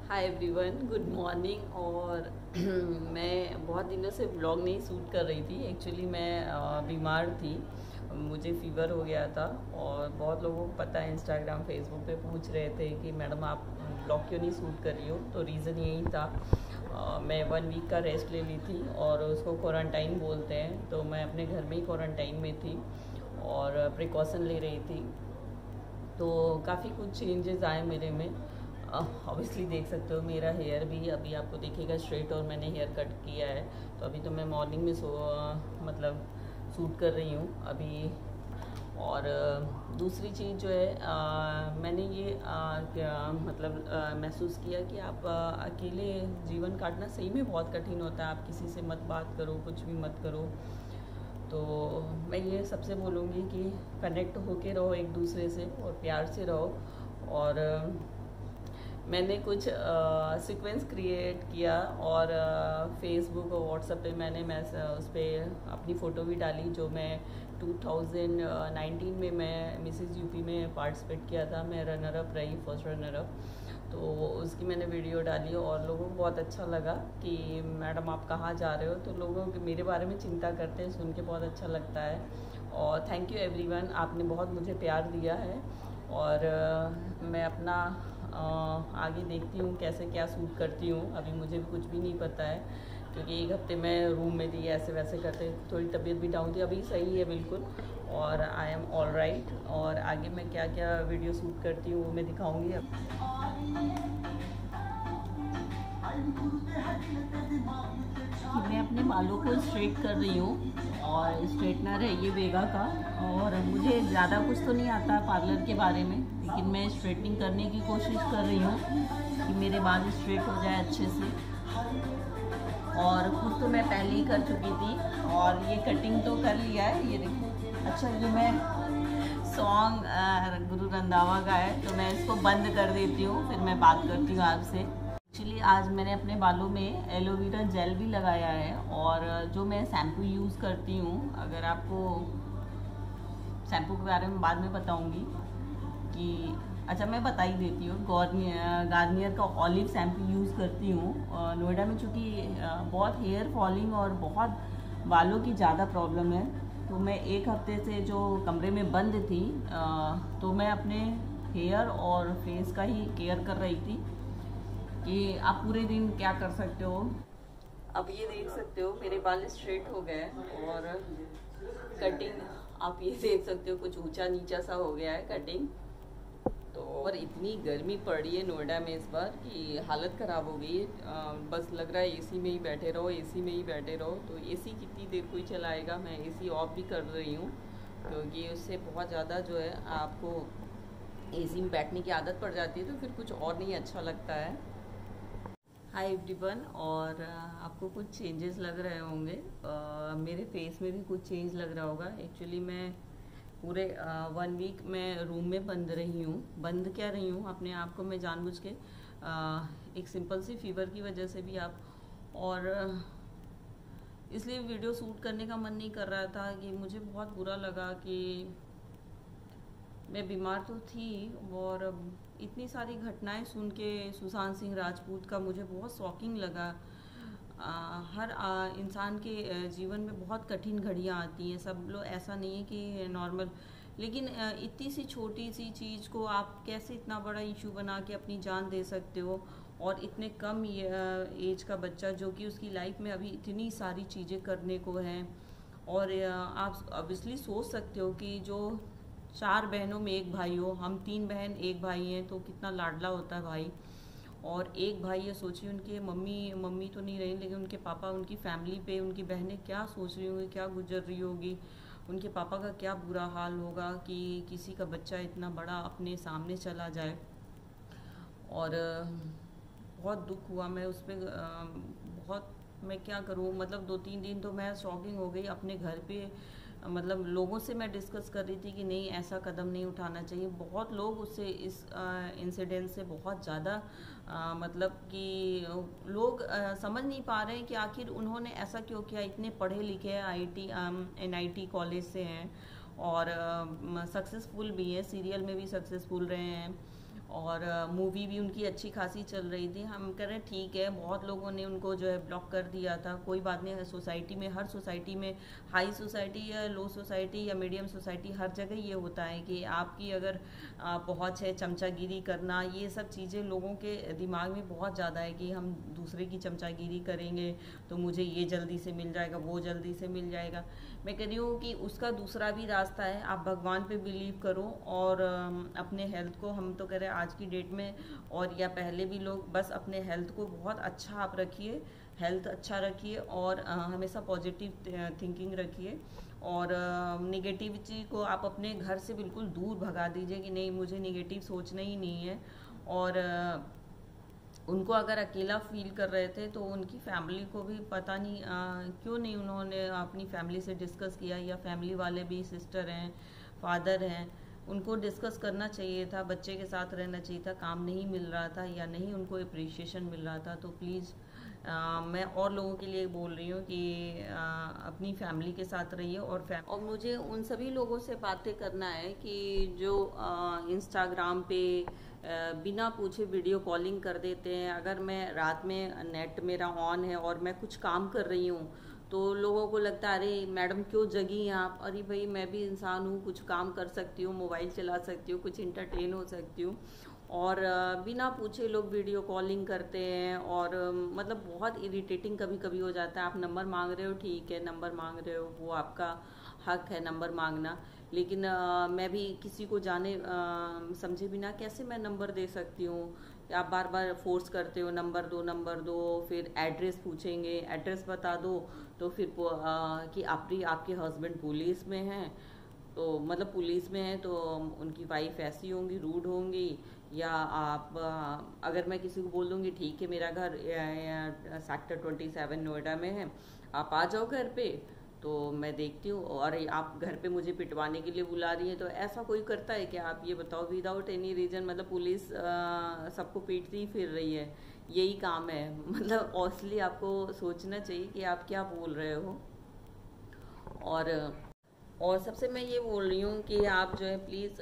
Hi everyone, good morning. और मैं बहुत दिनों से ब्लॉग नहीं शूट कर रही थी। एक्चुअली मैं बीमार थी, मुझे फीवर हो गया था। और बहुत लोगों को पता है, इंस्टाग्राम फेसबुक पे पूछ रहे थे कि मैडम आप ब्लॉग क्यों नहीं शूट कर रही हो। तो रीज़न यही था, मैं 1 वीक का रेस्ट ले ली थी और उसको क्वारंटाइन बोलते हैं। तो मैं अपने घर में ही क्वारंटाइन में थी और प्रिकॉशन ले रही थी। तो काफ़ी कुछ चेंजेस आए मेरे में। ऑब्वियसली देख सकते हो मेरा हेयर भी अभी आपको दिखेगा स्ट्रेट, और मैंने हेयर कट किया है। तो अभी तो मैं मॉर्निंग में मतलब शूट कर रही हूँ अभी। और दूसरी चीज़ जो है, मैंने ये क्या मतलब महसूस किया कि आप अकेले जीवन काटना सही में बहुत कठिन होता है। आप किसी से मत बात करो, कुछ भी मत करो। तो मैं ये सबसे बोलूँगी कि कनेक्ट होके रहो एक दूसरे से और प्यार से रहो। और मैंने कुछ सीक्वेंस क्रिएट किया और फेसबुक और व्हाट्सएप पे मैंने उस पर अपनी फ़ोटो भी डाली, जो मैं 2019 में मैं मिसेस यूपी में पार्टिसिपेट किया था। मैं रनर अप रही, फर्स्ट रनर अप। तो उसकी मैंने वीडियो डाली और लोगों को बहुत अच्छा लगा कि मैडम आप कहाँ जा रहे हो। तो लोगों के मेरे बारे में चिंता करते हैं, सुन के बहुत अच्छा लगता है। और थैंक यू एवरीवन, आपने बहुत मुझे प्यार दिया है। और मैं अपना आगे देखती हूँ कैसे क्या शूट करती हूँ। अभी मुझे भी कुछ भी नहीं पता है, क्योंकि एक हफ्ते मैं रूम में थी, ऐसे वैसे करते थोड़ी तबीयत भी डाउन थी। अभी सही है बिल्कुल, और आई एम ऑल राइट। और आगे मैं क्या क्या वीडियो शूट करती हूँ वो मैं दिखाऊंगी अब। कि मैं अपने बालों को स्ट्रेट कर रही हूँ, और स्ट्रेटनर है ये वेगा का। और मुझे ज़्यादा कुछ तो नहीं आता पार्लर के बारे में, लेकिन मैं स्ट्रेटनिंग करने की कोशिश कर रही हूँ कि मेरे बाल स्ट्रेट हो जाए अच्छे से। और खुद तो मैं पहले ही कर चुकी थी, और ये कटिंग तो कर लिया है, ये देखो। अच्छा, ये मैं सॉन्ग गुरु रंधावा का है, तो मैं इसको बंद कर देती हूँ, फिर मैं बात करती हूँ आपसे। एक्चुअली आज मैंने अपने बालों में एलोवेरा जेल भी लगाया है, और जो मैं शैम्पू यूज़ करती हूँ, अगर आपको शैम्पू के बारे में बाद में बताऊँगी कि अच्छा मैं बता ही देती हूँ। गार्नियर का ऑलिव शैम्पू यूज़ करती हूँ। नोएडा में चूँकि बहुत हेयर फॉलिंग और बहुत बालों की ज़्यादा प्रॉब्लम है, तो मैं एक हफ्ते से जो कमरे में बंद थी, तो मैं अपने हेयर और फेस का ही केयर कर रही थी कि आप पूरे दिन क्या कर सकते हो। अब ये देख सकते हो मेरे बाल स्ट्रेट हो गए, और कटिंग आप ये देख सकते हो कुछ ऊंचा नीचा सा हो गया है कटिंग। तो और इतनी गर्मी पड़ रही है नोएडा में इस बार कि हालत ख़राब हो गई है। बस लग रहा है एसी में ही बैठे रहो, एसी में ही बैठे रहो। तो एसी कितनी देर कोई चलाएगा। मैं एसी ऑफ भी कर रही हूँ, क्योंकि उससे बहुत ज़्यादा जो है आपको एसी में बैठने की आदत पड़ जाती है, तो फिर कुछ और नहीं अच्छा लगता है। हाय एवरीवन, और आपको कुछ चेंजेस लग रहे होंगे। मेरे फेस में भी कुछ चेंज लग रहा होगा। एक्चुअली मैं पूरे 1 वीक मैं रूम में बंद रही हूँ। बंद क्या रही हूँ, अपने आप को मैं जानबूझ के एक सिंपल सी फीवर की वजह से भी आप, और इसलिए वीडियो शूट करने का मन नहीं कर रहा था। कि मुझे बहुत बुरा लगा कि मैं बीमार तो थी, और इतनी सारी घटनाएं सुन के सुशांत सिंह राजपूत का मुझे बहुत शॉकिंग लगा। हर इंसान के जीवन में बहुत कठिन घड़ियां आती हैं। सब लोग, ऐसा नहीं है कि नॉर्मल, लेकिन इतनी सी छोटी सी चीज़ को आप कैसे इतना बड़ा इशू बना के अपनी जान दे सकते हो। और इतने कम एज का बच्चा, जो कि उसकी लाइफ में अभी इतनी सारी चीज़ें करने को हैं। और आप ऑब्वियसली सोच सकते हो कि जो 4 बहनों में एक भाई हो, हम 3 बहन एक भाई हैं, तो कितना लाडला होता है भाई। और एक भाई है, सोचिए उनके मम्मी तो नहीं रही, लेकिन उनके पापा, उनकी फैमिली पे उनकी बहनें क्या सोच रही होंगी, क्या गुजर रही होगी। उनके पापा का क्या बुरा हाल होगा कि किसी का बच्चा इतना बड़ा अपने सामने चला जाए। और बहुत दुख हुआ। मैं उस पर बहुत, मैं क्या करूँ, मतलब 2-3 दिन तो मैं शॉकिंग हो गई अपने घर पे। मतलब लोगों से मैं डिस्कस कर रही थी कि नहीं, ऐसा कदम नहीं उठाना चाहिए। बहुत लोग उससे, इस इंसिडेंट से बहुत ज़्यादा मतलब कि लोग समझ नहीं पा रहे हैं कि आखिर उन्होंने ऐसा क्यों किया। इतने पढ़े लिखे हैं, NIT कॉलेज से हैं, और सक्सेसफुल भी है, सीरियल में भी सक्सेसफुल रहे हैं, और मूवी भी उनकी अच्छी खासी चल रही थी। हम कह रहे ठीक है, बहुत लोगों ने उनको जो है ब्लॉक कर दिया था, कोई बात नहीं। सोसाइटी में, हर सोसाइटी में, हाई सोसाइटी या लो सोसाइटी या मीडियम सोसाइटी, हर जगह ये होता है कि आपकी अगर पहुँच है, चमचागिरी करना, ये सब चीज़ें लोगों के दिमाग में बहुत ज़्यादा है कि हम दूसरे की चमचागिरी करेंगे तो मुझे ये जल्दी से मिल जाएगा, वो जल्दी से मिल जाएगा। मैं कह रही हूँ कि उसका दूसरा भी रास्ता है, आप भगवान पे बिलीव करो और अपने हेल्थ को, हम तो कह रहे हैं आज की डेट में और या पहले भी लोग, बस अपने हेल्थ को बहुत अच्छा आप रखिए, हेल्थ अच्छा रखिए और हमेशा पॉजिटिव थिंकिंग रखिए और निगेटिविटी को आप अपने घर से बिल्कुल दूर भगा दीजिए कि नहीं, मुझे निगेटिव सोचना ही नहीं है। और उनको अगर अकेला फील कर रहे थे तो उनकी फैमिली को भी पता नहीं क्यों नहीं उन्होंने अपनी फैमिली से डिस्कस किया, या फैमिली वाले भी, सिस्टर हैं, फादर हैं, उनको डिस्कस करना चाहिए था, बच्चे के साथ रहना चाहिए था। काम नहीं मिल रहा था या नहीं उनको अप्रिशिएशन मिल रहा था, तो प्लीज़ मैं और लोगों के लिए बोल रही हूँ कि अपनी फैमिली के साथ रहिए। और मुझे उन सभी लोगों से बातें करना है कि जो इंस्टाग्राम पे बिना पूछे वीडियो कॉलिंग कर देते हैं। अगर मैं रात में नेट मेरा ऑन है और मैं कुछ काम कर रही हूँ तो लोगों को लगता है अरे मैडम क्यों जगी हैं आप। अरे भाई, मैं भी इंसान हूँ, कुछ काम कर सकती हूँ, मोबाइल चला सकती हूँ, कुछ इंटरटेन हो सकती हूँ। और बिना पूछे लोग वीडियो कॉलिंग करते हैं और मतलब बहुत इरिटेटिंग कभी कभी हो जाता है। आप नंबर मांग रहे हो, ठीक है, नंबर मांग रहे हो, वो आपका हक है नंबर मांगना, लेकिन मैं भी किसी को जाने समझे बिना कैसे मैं नंबर दे सकती हूँ। आप बार बार फोर्स करते हो, नंबर दो, नंबर दो, फिर एड्रेस पूछेंगे, एड्रेस बता दो, तो फिर कि आपके हस्बैंड पुलिस में हैं, तो मतलब पुलिस में है तो उनकी वाइफ ऐसी होंगी, रूड होंगी। या आप अगर मैं किसी को बोल दूंगी ठीक है मेरा घर सेक्टर 27 नोएडा में है, आप आ जाओ घर पे, तो मैं देखती हूँ और आप घर पे मुझे पिटवाने के लिए बुला रही है। तो ऐसा कोई करता है क्या, आप ये बताओ, विदाउट एनी रीजन। मतलब पुलिस सबको पीटती ही फिर रही है, यही काम है। मतलब ऑसली आपको सोचना चाहिए कि आप क्या बोल रहे हो। और सबसे मैं ये बोल रही हूँ कि आप जो है प्लीज़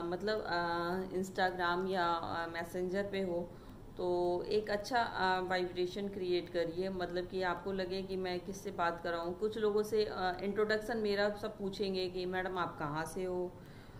मतलब इंस्टाग्राम या मैसेंजर पे हो तो एक अच्छा वाइब्रेशन क्रिएट करिए, मतलब कि आपको लगे कि मैं किससे बात कर रहा हूँ। कुछ लोगों से इंट्रोडक्शन मेरा सब पूछेंगे कि मैडम आप कहाँ से हो,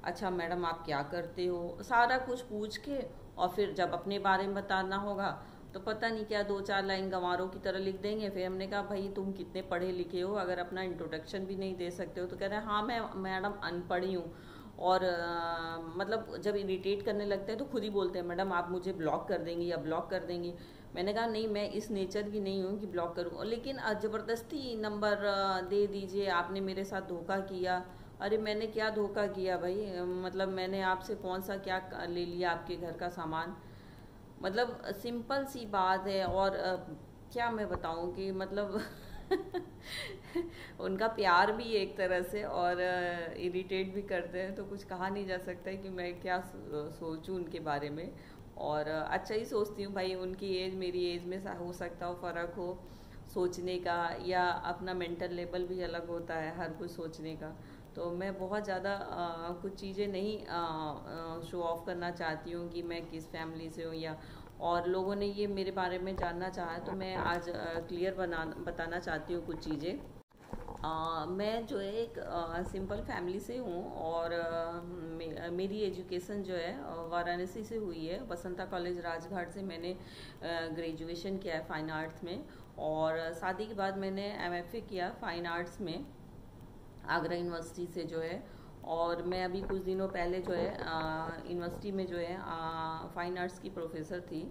अच्छा मैडम आप क्या करते हो, सारा कुछ पूछ के और फिर जब अपने बारे में बताना होगा तो पता नहीं क्या 2-4 लाइन गंवारों की तरह लिख देंगे। फिर हमने कहा भाई तुम कितने पढ़े लिखे हो, अगर अपना इंट्रोडक्शन भी नहीं दे सकते हो। तो कह रहे हैं हाँ मैं मैडम अनपढ़ी हूँ। और मतलब जब इरिटेट करने लगते हैं तो खुद ही बोलते हैं मैडम आप मुझे ब्लॉक कर देंगी या ब्लॉक कर देंगी। मैंने कहा नहीं, मैं इस नेचर की नहीं हूँ कि ब्लॉक करूँ, लेकिन ज़बरदस्ती नंबर दे दीजिए, आपने मेरे साथ धोखा किया। अरे मैंने क्या धोखा किया भाई, मतलब मैंने आपसे कौन सा क्या ले लिया आपके घर का सामान, मतलब सिंपल सी बात है। और क्या मैं बताऊं कि मतलब उनका प्यार भी एक तरह से और इरिटेट भी करते हैं, तो कुछ कहा नहीं जा सकता है कि मैं क्या सोचूं उनके बारे में। और अच्छा ही सोचती हूँ भाई, उनकी एज मेरी एज में हो सकता हो फ़र्क हो सोचने का, या अपना मेंटल लेवल भी अलग होता है हर कुछ सोचने का। तो मैं बहुत ज़्यादा कुछ चीज़ें नहीं शो ऑफ करना चाहती हूँ कि मैं किस फैमिली से हूँ, या और लोगों ने ये मेरे बारे में जानना चाहा तो मैं आज क्लियर बताना चाहती हूँ कुछ चीज़ें। मैं जो है एक सिंपल फैमिली से हूँ और मेरी एजुकेशन जो है वाराणसी से हुई है। वसंता कॉलेज राजघाट से मैंने ग्रेजुएशन किया है फाइन आर्ट्स में, और शादी के बाद मैंने एमएफए किया फाइन आर्ट्स में आगरा यूनिवर्सिटी से जो है। और मैं अभी कुछ दिनों पहले जो है यूनिवर्सिटी में जो है फाइन आर्ट्स की प्रोफेसर थी,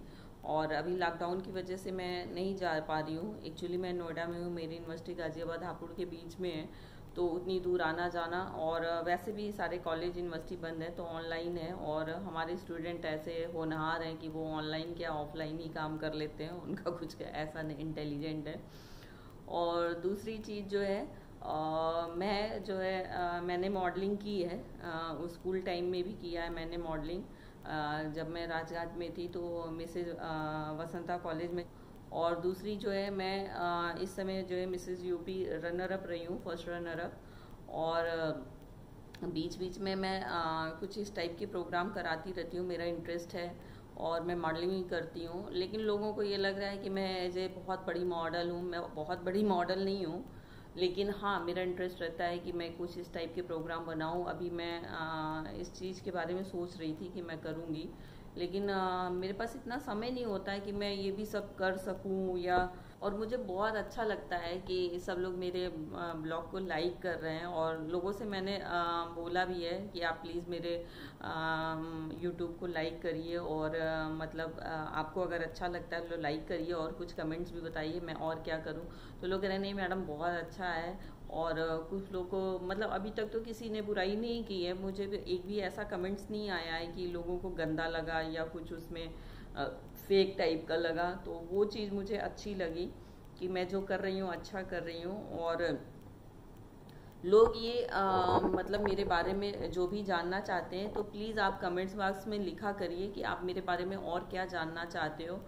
और अभी लॉकडाउन की वजह से मैं नहीं जा पा रही हूँ। एक्चुअली मैं नोएडा में हूँ, मेरी यूनिवर्सिटी गाजियाबाद हापुड़ के बीच में है, तो उतनी दूर आना जाना, और वैसे भी सारे कॉलेज यूनिवर्सिटी बंद है तो ऑनलाइन है। और हमारे स्टूडेंट ऐसे होनहार हैं कि वो ऑनलाइन क्या ऑफलाइन ही काम कर लेते हैं, उनका कुछ ऐसा नहीं इंटेलिजेंट है। और दूसरी चीज़ जो है मैं जो है मैंने मॉडलिंग की है, स्कूल टाइम में भी किया है मैंने मॉडलिंग। जब मैं राजघाट में थी तो मिसेज वसंता कॉलेज में। और दूसरी जो है मैं इस समय जो है मिसेज यूपी रनर अप रही हूँ, फर्स्ट रनर अप। और बीच बीच में मैं कुछ इस टाइप के प्रोग्राम कराती रहती हूँ, मेरा इंटरेस्ट है और मैं मॉडलिंग भी करती हूँ। लेकिन लोगों को ये लग रहा है कि मैं एज ए बहुत बड़ी मॉडल हूँ। मैं बहुत बड़ी मॉडल नहीं हूँ, लेकिन हाँ मेरा इंटरेस्ट रहता है कि मैं कुछ इस टाइप के प्रोग्राम बनाऊँ। अभी मैं इस चीज़ के बारे में सोच रही थी कि मैं करूँगी, लेकिन मेरे पास इतना समय नहीं होता है कि मैं ये भी सब कर सकूं। या और मुझे बहुत अच्छा लगता है कि सब लोग मेरे ब्लॉग को लाइक कर रहे हैं, और लोगों से मैंने बोला भी है कि आप प्लीज़ मेरे यूट्यूब को लाइक करिए, और मतलब आपको अगर अच्छा लगता है तो लाइक करिए और कुछ कमेंट्स भी बताइए मैं और क्या करूं। तो लोग कह रहे हैं नहीं मैडम बहुत अच्छा है, और कुछ लोगों को मतलब अभी तक तो किसी ने बुराई नहीं की है, मुझे एक भी ऐसा कमेंट्स नहीं आया है कि लोगों को गंदा लगा या कुछ उसमें फेक टाइप का लगा। तो वो चीज़ मुझे अच्छी लगी कि मैं जो कर रही हूँ अच्छा कर रही हूँ। और लोग ये मतलब मेरे बारे में जो भी जानना चाहते हैं तो प्लीज़ आप कमेंट्स बॉक्स में लिखा करिए कि आप मेरे बारे में और क्या जानना चाहते हो।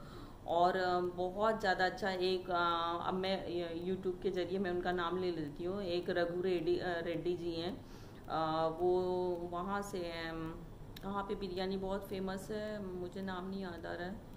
और बहुत ज़्यादा अच्छा एक अब मैं यूट्यूब के ज़रिए मैं उनका नाम ले लेती हूँ। एक रघु रेड्डी जी हैं, वो वहाँ से हैं, कहाँ पे बिरयानी बहुत फेमस है, मुझे नाम नहीं याद आ रहा है।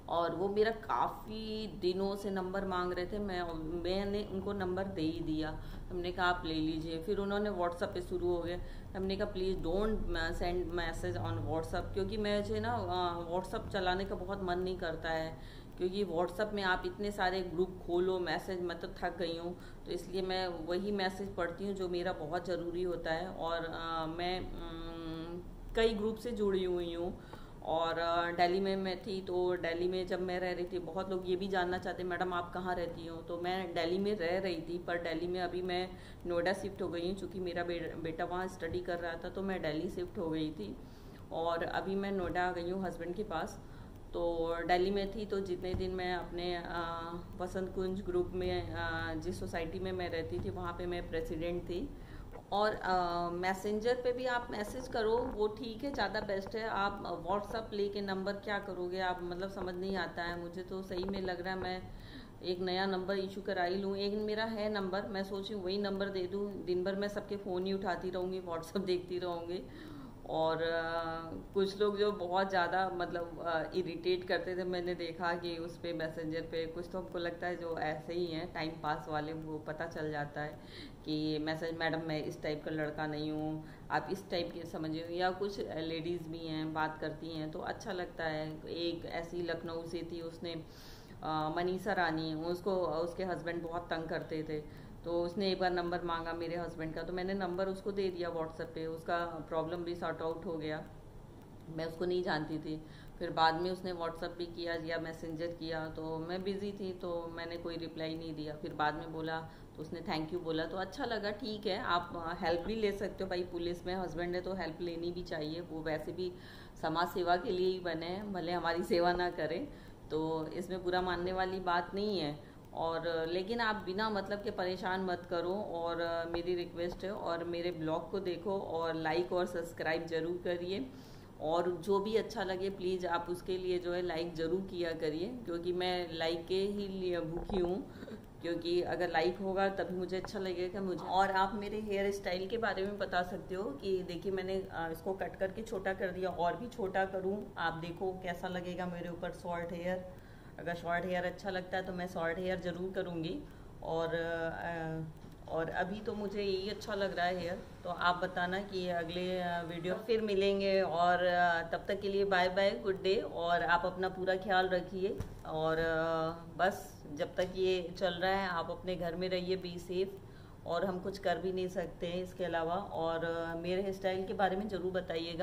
और वो मेरा काफ़ी दिनों से नंबर मांग रहे थे, मैंने उनको नंबर दे ही दिया। हमने कहा आप ले लीजिए, फिर उन्होंने व्हाट्सअप पे शुरू हो गए। हमने कहा please don't send message on WhatsApp, क्योंकि मुझे ना व्हाट्सअप चलाने का बहुत मन नहीं करता है, क्योंकि व्हाट्सअप में आप इतने सारे ग्रुप खोलो मैसेज, मैं तो थक गई हूँ। तो इसलिए मैं वही मैसेज पढ़ती हूँ जो मेरा बहुत ज़रूरी होता है। और मैं कई ग्रुप से जुड़ी हुई हूँ, और दिल्ली में मैं थी तो दिल्ली में जब मैं रह रही थी बहुत लोग ये भी जानना चाहते मैडम आप कहाँ रहती हो। तो मैं दिल्ली में रह रही थी, पर दिल्ली में अभी मैं नोएडा शिफ्ट हो गई हूँ, चूँकि मेरा बेटा वहाँ स्टडी कर रहा था तो मैं दिल्ली शिफ्ट हो गई थी, और अभी मैं नोएडा आ गई हूँ हस्बैंड के पास। तो दिल्ली में थी तो जितने दिन मैं अपने वसंत कुंज ग्रुप में जिस सोसाइटी में मैं रहती थी वहाँ पे मैं प्रेसिडेंट थी। और मैसेंजर पे भी आप मैसेज करो वो ठीक है, ज़्यादा बेस्ट है। आप व्हाट्सअप लेके नंबर क्या करोगे आप, मतलब समझ नहीं आता है। मुझे तो सही में लग रहा है मैं एक नया नंबर इशू करा ही लूँ। एक मेरा है नंबर, मैं सोच रही हूँ वही नंबर दे दूँ, दिन भर मैं सबके फ़ोन ही उठाती रहूँगी, व्हाट्सअप देखती रहूँगी। और कुछ लोग जो बहुत ज़्यादा मतलब इरिटेट करते थे, मैंने देखा कि उस पर मैसेंजर पे कुछ तो हमको लगता है जो ऐसे ही हैं टाइम पास वाले, वो पता चल जाता है कि मैसेज मैडम मैं इस टाइप का लड़का नहीं हूँ, आप इस टाइप के समझिए। या कुछ लेडीज़ भी हैं बात करती हैं तो अच्छा लगता है। एक ऐसी लखनऊ से थी, उसने मनीषा रानी, उसको उसके हस्बैंड बहुत तंग करते थे, तो उसने एक बार नंबर मांगा मेरे हस्बैंड का, तो मैंने नंबर उसको दे दिया व्हाट्सएप पे, उसका प्रॉब्लम भी सॉर्ट आउट हो गया। मैं उसको नहीं जानती थी, फिर बाद में उसने व्हाट्सएप भी किया या मैसेंजर किया, तो मैं बिज़ी थी तो मैंने कोई रिप्लाई नहीं दिया। फिर बाद में बोला तो उसने थैंक यू बोला, तो अच्छा लगा। ठीक है, आप हेल्प भी ले सकते हो भाई, पुलिस में हस्बैंड है तो हेल्प लेनी भी चाहिए, वो वैसे भी समाज सेवा के लिए ही बने हैं, भले हमारी सेवा ना करें, तो इसमें बुरा मानने वाली बात नहीं है। और लेकिन आप बिना मतलब के परेशान मत करो, और मेरी रिक्वेस्ट है, और मेरे ब्लॉग को देखो और लाइक और सब्सक्राइब ज़रूर करिए, और जो भी अच्छा लगे प्लीज़ आप उसके लिए जो है लाइक ज़रूर किया करिए, क्योंकि मैं लाइक के ही लिए भूखी हूँ, क्योंकि अगर लाइक होगा तभी मुझे अच्छा लगेगा मुझे। और आप मेरे हेयर स्टाइल के बारे में बता सकते हो कि देखिए मैंने इसको कट करके छोटा कर दिया, और भी छोटा करूँ, आप देखो कैसा लगेगा मेरे ऊपर शॉर्ट हेयर। अगर शॉर्ट हेयर अच्छा लगता है तो मैं शॉर्ट हेयर ज़रूर करूँगी। और अभी तो मुझे यही अच्छा लग रहा है हेयर। तो आप बताना कि अगले वीडियो फिर मिलेंगे, और तब तक के लिए बाय बाय, गुड डे, और आप अपना पूरा ख्याल रखिए। और बस जब तक ये चल रहा है आप अपने घर में रहिए, बी सेफ, और हम कुछ कर भी नहीं सकते हैं इसके अलावा। और मेरे हेयर स्टाइल के बारे में ज़रूर बताइएगा।